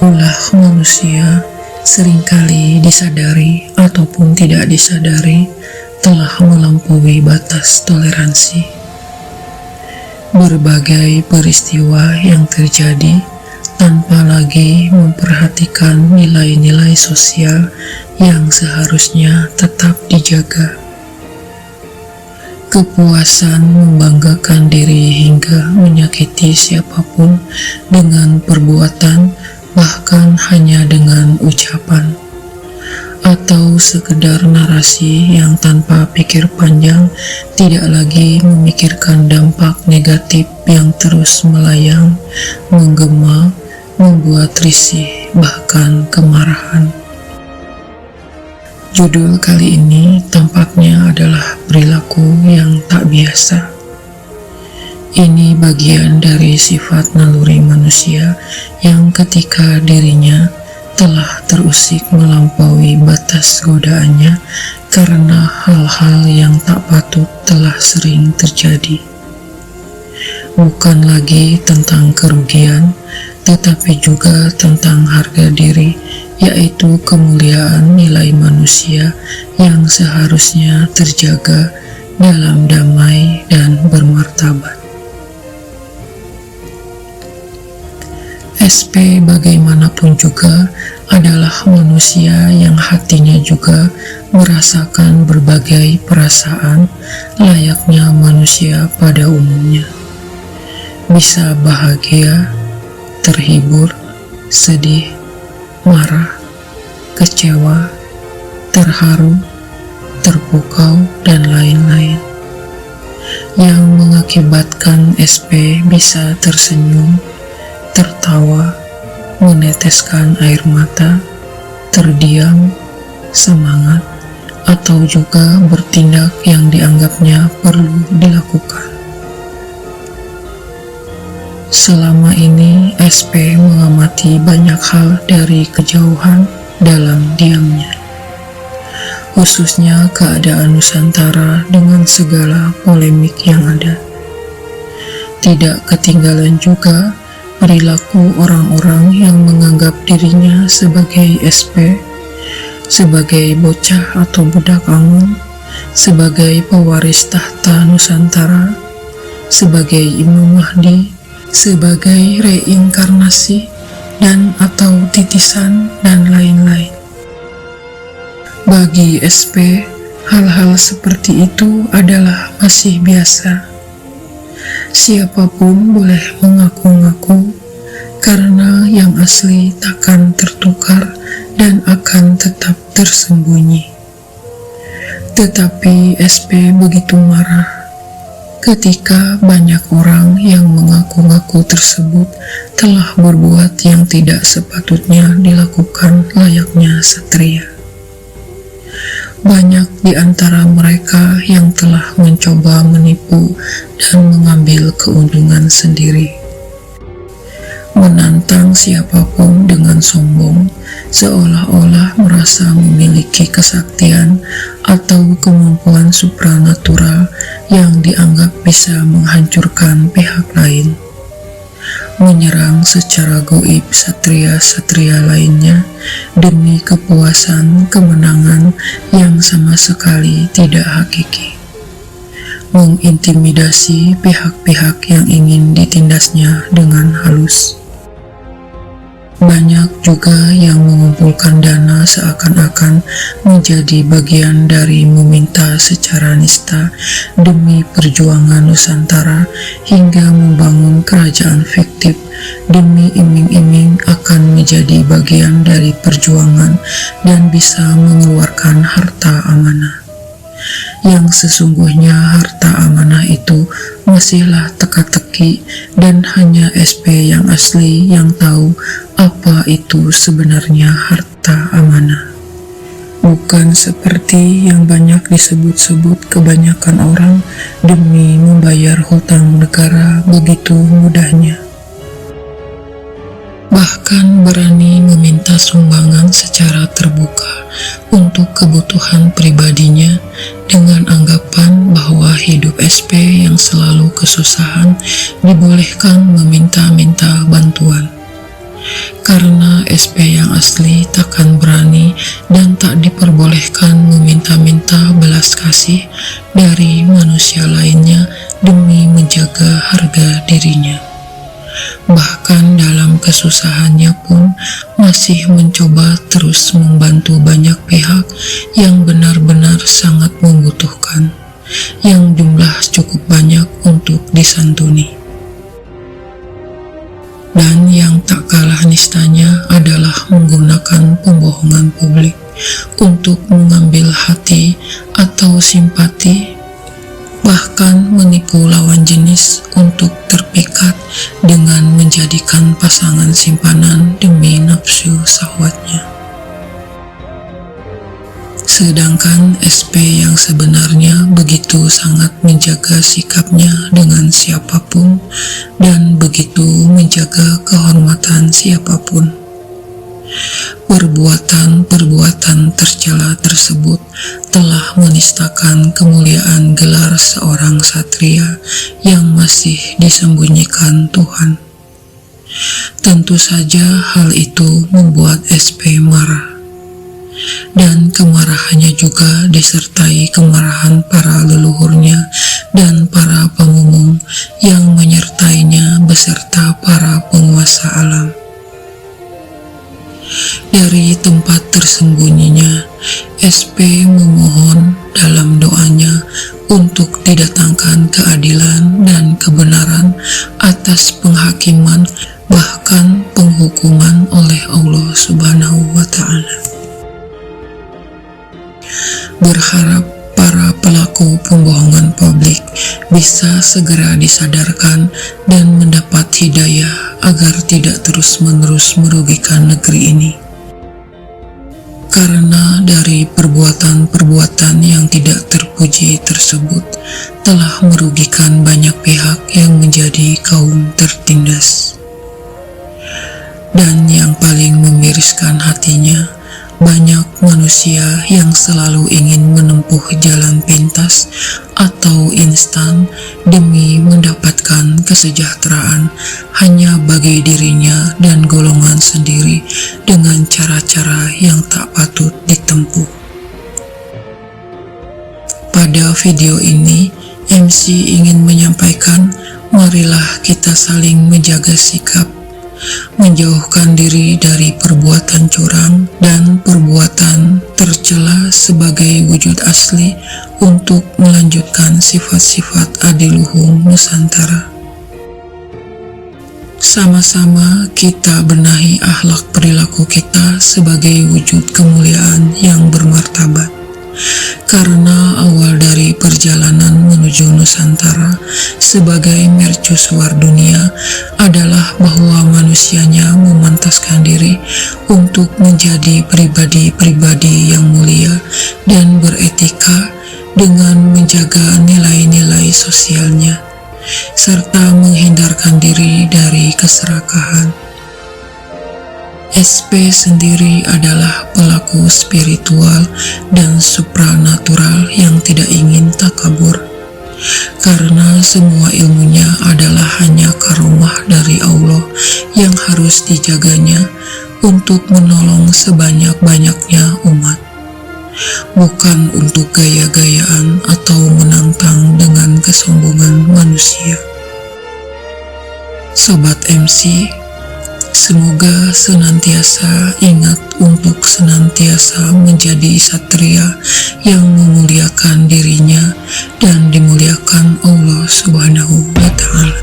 Ulah manusia seringkali disadari ataupun tidak disadari telah melampaui batas toleransi. Berbagai peristiwa yang terjadi tanpa lagi memperhatikan nilai-nilai sosial yang seharusnya tetap dijaga. Kepuasan membanggakan diri hingga menyakiti siapapun dengan perbuatan, bahkan hanya dengan ucapan, atau sekedar narasi yang tanpa pikir panjang, tidak lagi memikirkan dampak negatif yang terus melayang, menggema, membuat risih, bahkan kemarahan. Judul kali ini tampaknya adalah perilaku yang tak biasa. Ini bagian dari sifat naluri manusia yang ketika dirinya telah terusik melampaui batas godaannya karena hal-hal yang tak patut telah sering terjadi. Bukan lagi tentang kerugian, tetapi juga tentang harga diri, yaitu kemuliaan nilai manusia yang seharusnya terjaga dalam damai dan bermartabat. SP bagaimanapun juga adalah manusia yang hatinya juga merasakan berbagai perasaan layaknya manusia pada umumnya. Bisa bahagia, terhibur, sedih, marah, kecewa, terharu, terpukau, dan lain-lain, yang mengakibatkan SP bisa tersenyum, tertawa, meneteskan air mata, terdiam, semangat, atau juga bertindak yang dianggapnya perlu dilakukan. Selama ini SP mengamati banyak hal dari kejauhan dalam diamnya, khususnya keadaan Nusantara dengan segala polemik yang ada. Tidak ketinggalan juga perilaku orang-orang yang menganggap dirinya sebagai SP, sebagai bocah atau budak angon, sebagai pewaris tahta Nusantara, sebagai Imam Mahdi, sebagai reinkarnasi, dan atau titisan, dan lain-lain. Bagi SP, hal-hal seperti itu adalah masih biasa. Siapapun boleh mengaku-ngaku, karena yang asli takkan tertukar dan akan tetap tersembunyi. Tetapi SP begitu marah ketika banyak orang yang mengaku-ngaku tersebut telah berbuat yang tidak sepatutnya dilakukan layaknya satria. Banyak di antara mereka yang telah mencoba menipu dan mengambil keuntungan sendiri, menantang siapapun dengan sombong, seolah-olah merasa memiliki kesaktian atau kemampuan supranatural yang dianggap bisa menghancurkan pihak lain, menyerang secara goib satria-satria lainnya demi kepuasan kemenangan yang sama sekali tidak hakiki, mengintimidasi pihak-pihak yang ingin ditindasnya dengan halus. Banyak juga yang mengumpulkan dana seakan-akan menjadi bagian dari meminta secara nista demi perjuangan Nusantara hingga membangun kerajaan fiktif demi iming-iming akan menjadi bagian dari perjuangan dan bisa mengeluarkan harta amanah. Yang sesungguhnya harta amanah itu masihlah teka-teki dan hanya SP yang asli yang tahu apa itu sebenarnya harta amanah. Bukan seperti yang banyak disebut-sebut kebanyakan orang demi membayar hutang negara begitu mudahnya. Bahkan berani meminta sumbangan secara terbuka untuk kebutuhan pribadinya dengan anggapan bahwa hidup SP yang selalu kesusahan dibolehkan meminta-minta bantuan. karena SP yang asli takkan berani dan tak diperbolehkan meminta-minta belas kasih dari manusia lainnya demi menjaga harga dirinya. Bahkan dalam kesusahannya pun masih mencoba terus membantu banyak pihak yang benar-benar sangat membutuhkan, yang jumlah cukup banyak untuk disantuni. Dan yang tak kalah nistanya adalah menggunakan pembohongan publik untuk mengambil hati atau simpati, bahkan menipu lawan jenis untuk terpikat dengan menjadikan pasangan simpanan demi nafsu syahwatnya. Sedangkan SP yang sebenarnya begitu sangat menjaga sikapnya dengan siapapun dan begitu menjaga kehormatan siapapun. Perbuatan-perbuatan tercela tersebut telah menistakan kemuliaan gelar seorang satria yang masih disembunyikan Tuhan. Tentu saja hal itu membuat SP marah. Dan kemarahannya juga disertai kemarahan para leluhurnya dan para pemulung yang menyertainya beserta para penguasa alam. Dari tempat tersembunyinya, SP memohon dalam doanya untuk didatangkan keadilan dan kebenaran atas penghakiman bahkan penghukuman oleh Allah Subhanahu wa Ta'ala. Berharap para pelaku pembohongan publik bisa segera disadarkan dan mendapat hidayah agar tidak terus-menerus merugikan negeri ini. Karena dari perbuatan-perbuatan yang tidak terpuji tersebut telah merugikan banyak pihak yang menjadi kaum tertindas. Dan yang paling memiriskan hatinya, banyak manusia yang selalu ingin menempuh jalan pintas atau instan demi mendapatkan kesejahteraan hanya bagi dirinya dan golongan sendiri dengan cara-cara yang tak patut ditempuh. Pada video ini, MC ingin menyampaikan, marilah kita saling menjaga sikap, menjauhkan diri dari perbuatan curang dan perbuatan tercela sebagai wujud asli untuk melanjutkan sifat-sifat adiluhung Nusantara. Sama-sama kita benahi akhlak perilaku kita sebagai wujud kemuliaan yang bermartabat. Karena awal dari perjalanan menuju Nusantara sebagai mercusuar dunia adalah bahwa manusianya memantaskan diri untuk menjadi pribadi-pribadi yang mulia dan beretika dengan menjaga nilai-nilai sosialnya, serta menghindarkan diri dari keserakahan. SP sendiri adalah pelaku spiritual dan supranatural yang tidak ingin takabur, karena semua ilmunya adalah hanya karomah dari Allah yang harus dijaganya untuk menolong sebanyak-banyaknya umat, bukan untuk gaya-gayaan atau menantang dengan kesombongan manusia. Sobat MC, semoga senantiasa ingat untuk senantiasa menjadi satria yang memuliakan dirinya dan dimuliakan Allah Subhanahu wa Ta'ala.